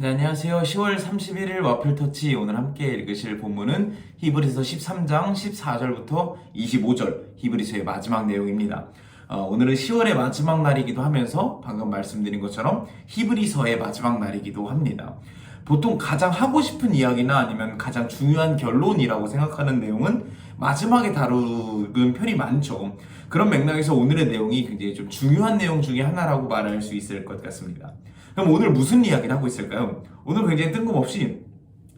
네, 안녕하세요. 10월 31일 와플터치 오늘 함께 읽으실 본문은 히브리서 13장 14절부터 25절 히브리서의 마지막 내용입니다. 오늘은 10월의 마지막 날이기도 하면서 방금 말씀드린 것처럼 히브리서의 마지막 날이기도 합니다. 보통 가장 하고 싶은 이야기나 아니면 가장 중요한 결론이라고 생각하는 내용은 마지막에 다루는 편이 많죠. 그런 맥락에서 오늘의 내용이 굉장히 좀 중요한 내용 중에 하나라고 말할 수 있을 것 같습니다. 그럼 오늘 무슨 이야기를 하고 있을까요? 오늘 굉장히 뜬금없이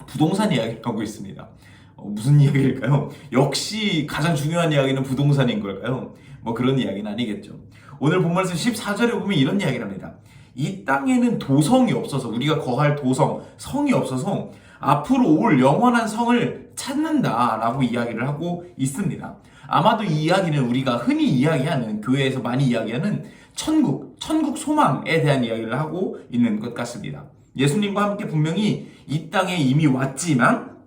부동산 이야기를 하고 있습니다. 무슨 이야기일까요? 역시 가장 중요한 이야기는 부동산인 걸까요? 뭐 그런 이야기는 아니겠죠. 오늘 본문에서 14절에 보면 이런 이야기를 합니다. 이 땅에는 도성이 없어서, 우리가 거할 도성, 성이 없어서 앞으로 올 영원한 성을 찾는다라고 이야기를 하고 있습니다. 아마도 이 이야기는 우리가 흔히 이야기하는, 교회에서 많이 이야기하는 천국 소망에 대한 이야기를 하고 있는 것 같습니다. 예수님과 함께 분명히 이 땅에 이미 왔지만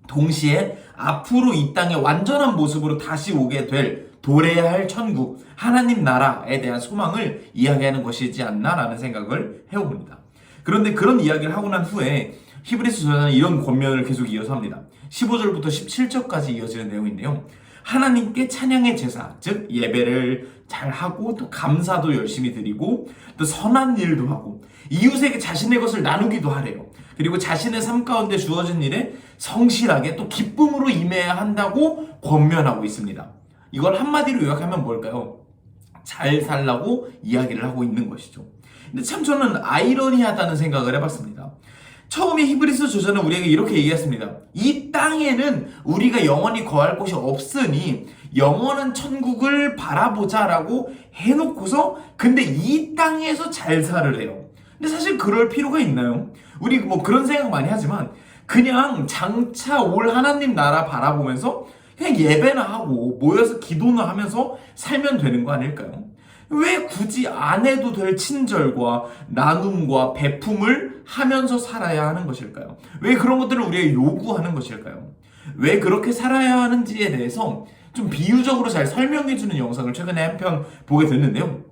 동시에 앞으로 이 땅에 완전한 모습으로 다시 오게 될 도래해야 할 천국, 하나님 나라에 대한 소망을 이야기하는 것이지 않나라는 생각을 해봅니다. 그런데 그런 이야기를 하고 난 후에 히브리서 저자는 이런 권면을 계속 이어서 합니다. 15절부터 17절까지 이어지는 내용인데요. 하나님께 찬양의 제사, 즉 예배를 잘 하고 또 감사도 열심히 드리고 또 선한 일도 하고 이웃에게 자신의 것을 나누기도 하래요. 그리고 자신의 삶 가운데 주어진 일에 성실하게 또 기쁨으로 임해야 한다고 권면하고 있습니다. 이걸 한마디로 요약하면 뭘까요? 잘 살라고 이야기를 하고 있는 것이죠. 근데 참 저는 아이러니하다는 생각을 해봤습니다. 처음에 히브리서 저자는 우리에게 이렇게 얘기했습니다. 이 땅에는 우리가 영원히 거할 곳이 없으니 영원한 천국을 바라보자라고 해놓고서 근데 이 땅에서 잘 살으래요. 근데 사실 그럴 필요가 있나요? 우리 뭐 그런 생각 많이 하지만 그냥 장차 올 하나님 나라 바라보면서 그냥 예배나 하고 모여서 기도나 하면서 살면 되는 거 아닐까요? 왜 굳이 안 해도 될 친절과 나눔과 베품을 하면서 살아야 하는 것일까요? 왜 그런 것들을 우리에게 요구하는 것일까요? 왜 그렇게 살아야 하는지에 대해서 좀 비유적으로 잘 설명해주는 영상을 최근에 한 편 보게 됐는데요.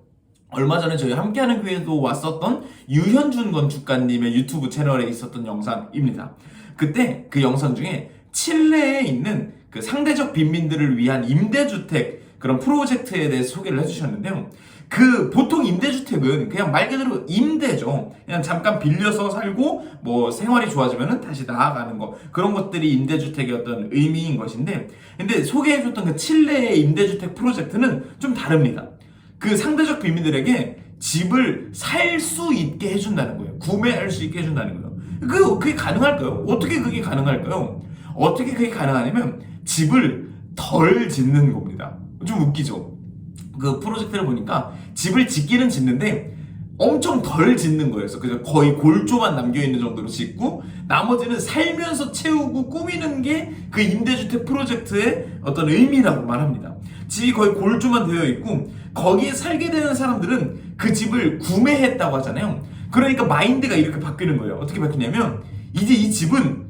얼마 전에 저희 함께하는 교회도 왔었던 유현준 건축가님의 유튜브 채널에 있었던 영상입니다. 그때 그 영상 중에 칠레에 있는 그 상대적 빈민들을 위한 임대주택 그런 프로젝트에 대해서 소개를 해주셨는데요. 그 보통 임대주택은 그냥 말 그대로 임대죠. 그냥 잠깐 빌려서 살고 뭐 생활이 좋아지면은 다시 나아가는 거, 그런 것들이 임대주택의 어떤 의미인 것인데, 근데 소개해줬던 그 칠레의 임대주택 프로젝트는 좀 다릅니다. 그 상대적 빈민들에게 집을 살 수 있게 해준다는 거예요. 구매할 수 있게 해준다는 거예요. 그게 가능할까요? 어떻게 그게 가능할까요? 어떻게 그게 가능하냐면 집을 덜 짓는 겁니다. 좀 웃기죠? 그 프로젝트를 보니까 집을 짓기는 짓는데 엄청 덜 짓는 거였어. 그래서 거의 골조만 남겨있는 정도로 짓고 나머지는 살면서 채우고 꾸미는 게 그 임대주택 프로젝트의 어떤 의미라고 말합니다. 집이 거의 골조만 되어 있고 거기에 살게 되는 사람들은 그 집을 구매했다고 하잖아요. 그러니까 마인드가 이렇게 바뀌는 거예요. 어떻게 바뀌냐면 이제 이 집은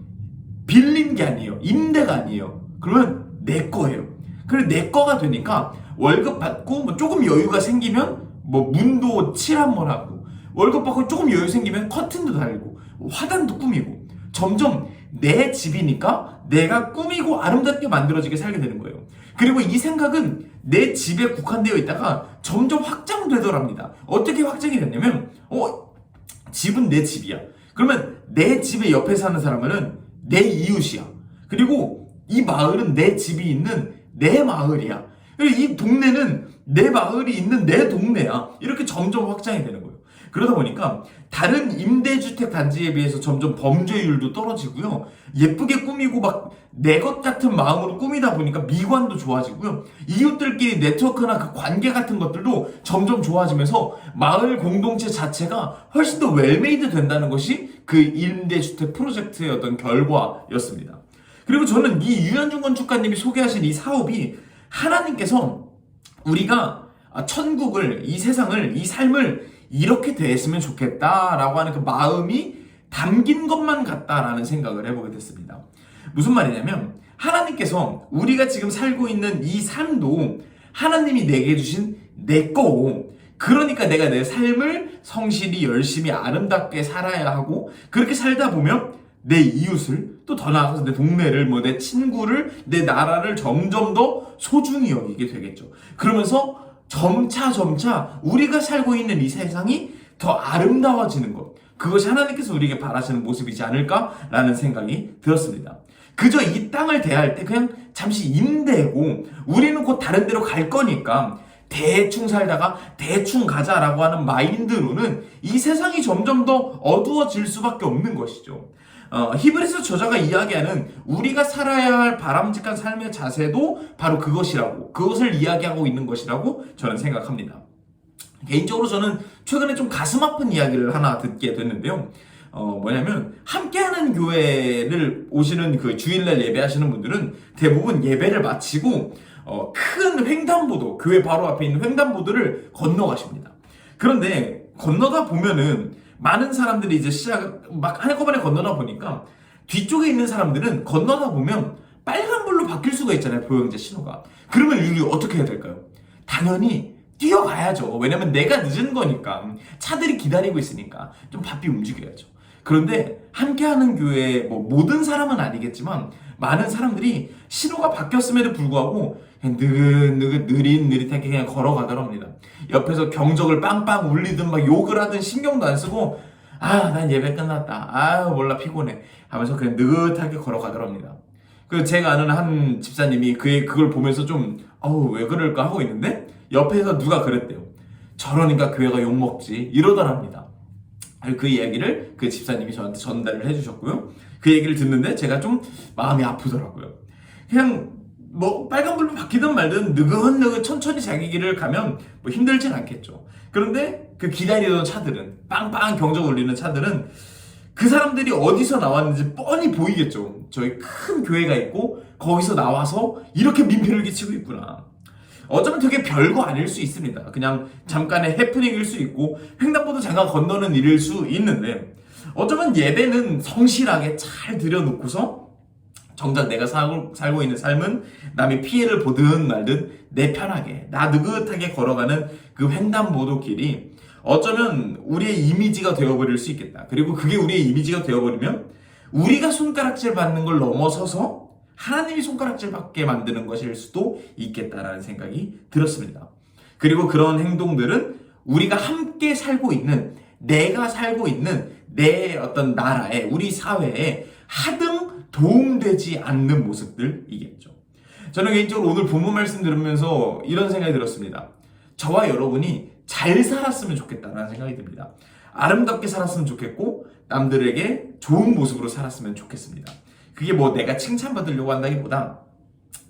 빌린 게 아니에요. 임대가 아니에요. 그러면 내 거예요. 그래 내 거가 되니까 월급 받고 뭐 조금 여유가 생기면 뭐 문도 칠 한번 하고, 월급 받고 조금 여유 생기면 커튼도 달고 화단도 꾸미고, 점점 내 집이니까 내가 꾸미고 아름답게 만들어지게 살게 되는 거예요. 그리고 이 생각은 내 집에 국한되어 있다가 점점 확장되더랍니다. 어떻게 확장이 됐냐면 집은 내 집이야. 그러면 내 집의 옆에 사는 사람은 내 이웃이야. 그리고 이 마을은 내 집이 있는 내 마을이야. 그리고 이 동네는 내 마을이 있는 내 동네야. 이렇게 점점 확장이 되는 거예요. 그러다 보니까 다른 임대주택 단지에 비해서 점점 범죄율도 떨어지고요. 예쁘게 꾸미고 막 내 것 같은 마음으로 꾸미다 보니까 미관도 좋아지고요. 이웃들끼리 네트워크나 그 관계 같은 것들도 점점 좋아지면서 마을 공동체 자체가 훨씬 더 웰메이드 된다는 것이 그 임대주택 프로젝트의 어떤 결과였습니다. 그리고 저는 이 유현준 건축가님이 소개하신 이 사업이 하나님께서 우리가 천국을, 이 세상을, 이 삶을 이렇게 대했으면 좋겠다라고 하는 그 마음이 담긴 것만 같다라는 생각을 해보게 됐습니다. 무슨 말이냐면 하나님께서 우리가 지금 살고 있는 이 삶도 하나님이 내게 주신 내 거고, 그러니까 내가 내 삶을 성실히 열심히 아름답게 살아야 하고, 그렇게 살다 보면 내 이웃을, 또 더 나아가서 내 동네를, 뭐 내 친구를, 내 나라를 점점 더 소중히 여기게 되겠죠. 그러면서 점차 우리가 살고 있는 이 세상이 더 아름다워지는 것, 그것이 하나님께서 우리에게 바라시는 모습이지 않을까라는 생각이 들었습니다. 그저 이 땅을 대할 때 그냥 잠시 임대고 우리는 곧 다른 데로 갈 거니까 대충 살다가 대충 가자라고 하는 마인드로는 이 세상이 점점 더 어두워질 수밖에 없는 것이죠. 히브리서 저자가 이야기하는 우리가 살아야 할 바람직한 삶의 자세도 바로 그것을 이야기하고 있는 것이라고 저는 생각합니다. 개인적으로 저는 최근에 좀 가슴 아픈 이야기를 하나 듣게 됐는데요. 뭐냐면 함께하는 교회를 오시는 그 주일날 예배하시는 분들은 대부분 예배를 마치고 큰 횡단보도, 교회 바로 앞에 있는 횡단보도를 건너가십니다. 그런데 건너다 보면은 많은 사람들이 이제 막 한꺼번에 건너다 보니까 뒤쪽에 있는 사람들은 건너다 보면 빨간불로 바뀔 수가 있잖아요, 보행자 신호가. 그러면 우리 어떻게 해야 될까요? 당연히 뛰어가야죠. 왜냐면 내가 늦은 거니까, 차들이 기다리고 있으니까 좀 바삐 움직여야죠. 그런데 함께하는 교회, 뭐 모든 사람은 아니겠지만 많은 사람들이 신호가 바뀌었음에도 불구하고 그냥 느릿느릿하게 그냥 걸어가더랍니다. 옆에서 경적을 빵빵 울리든 막 욕을 하든 신경도 안 쓰고, 난 예배 끝났다, 몰라 피곤해 하면서 그냥 느긋하게 걸어가더랍니다. 그 제가 아는 한 집사님이 그걸 보면서 좀 왜 그럴까 하고 있는데, 옆에서 누가 그랬대요. 저러니까 교회가 욕먹지, 이러더랍니다. 그 이야기를 그 집사님이 저한테 전달을 해주셨고요. 그 얘기를 듣는데 제가 좀 마음이 아프더라고요. 그냥 뭐 빨간불로 바뀌든 말든 느긋느긋 천천히 자기 길을 가면 뭐 힘들진 않겠죠. 그런데 그 기다리던 차들은, 빵빵 경적 울리는 차들은 그 사람들이 어디서 나왔는지 뻔히 보이겠죠. 저희 큰 교회가 있고 거기서 나와서 이렇게 민폐를 끼치고 있구나. 어쩌면 되게 별거 아닐 수 있습니다. 그냥 잠깐의 해프닝일 수 있고 횡단보도 잠깐 건너는 일일 수 있는데, 어쩌면 예배는 성실하게 잘 들여놓고서 정작 내가 살고 있는 삶은 남이 피해를 보든 말든 내 편하게, 나 느긋하게 걸어가는 그 횡단보도 길이 어쩌면 우리의 이미지가 되어버릴 수 있겠다. 그리고 그게 우리의 이미지가 되어버리면 우리가 손가락질 받는 걸 넘어서서 하나님이 손가락질 받게 만드는 것일 수도 있겠다라는 생각이 들었습니다. 그리고 그런 행동들은 우리가 함께 살고 있는, 내가 살고 있는 내 어떤 나라에, 우리 사회에 하등 도움되지 않는 모습들이겠죠. 저는 개인적으로 오늘 본문 말씀 들으면서 이런 생각이 들었습니다. 저와 여러분이 잘 살았으면 좋겠다라는 생각이 듭니다. 아름답게 살았으면 좋겠고 남들에게 좋은 모습으로 살았으면 좋겠습니다. 그게 뭐 내가 칭찬받으려고 한다기보다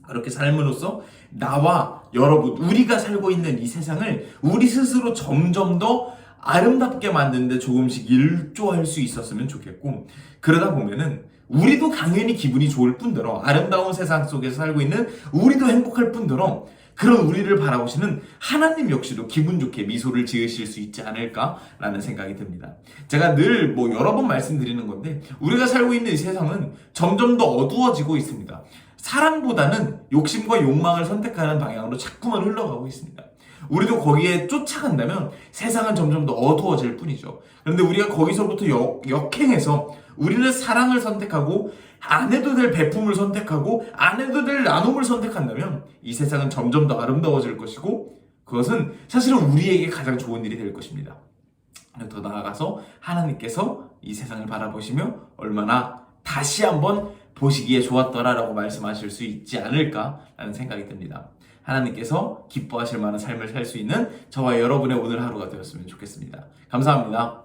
그렇게 삶으로써 나와 여러분, 우리가 살고 있는 이 세상을 우리 스스로 점점 더 아름답게 만드는데 조금씩 일조할 수 있었으면 좋겠고, 그러다 보면은 우리도 당연히 기분이 좋을 뿐더러, 아름다운 세상 속에서 살고 있는 우리도 행복할 뿐더러, 그런 우리를 바라보시는 하나님 역시도 기분 좋게 미소를 지으실 수 있지 않을까라는 생각이 듭니다. 제가 늘 뭐 여러 번 말씀드리는 건데, 우리가 살고 있는 이 세상은 점점 더 어두워지고 있습니다. 사랑보다는 욕심과 욕망을 선택하는 방향으로 자꾸만 흘러가고 있습니다. 우리도 거기에 쫓아간다면 세상은 점점 더 어두워질 뿐이죠. 그런데 우리가 거기서부터 역행해서 우리는 사랑을 선택하고 안 해도 될 베품을 선택하고 안 해도 될 나눔을 선택한다면 이 세상은 점점 더 아름다워질 것이고, 그것은 사실은 우리에게 가장 좋은 일이 될 것입니다. 더 나아가서 하나님께서 이 세상을 바라보시며 얼마나 다시 한번 보시기에 좋았더라라고 말씀하실 수 있지 않을까라는 생각이 듭니다. 하나님께서 기뻐하실 만한 삶을 살 수 있는 저와 여러분의 오늘 하루가 되었으면 좋겠습니다. 감사합니다.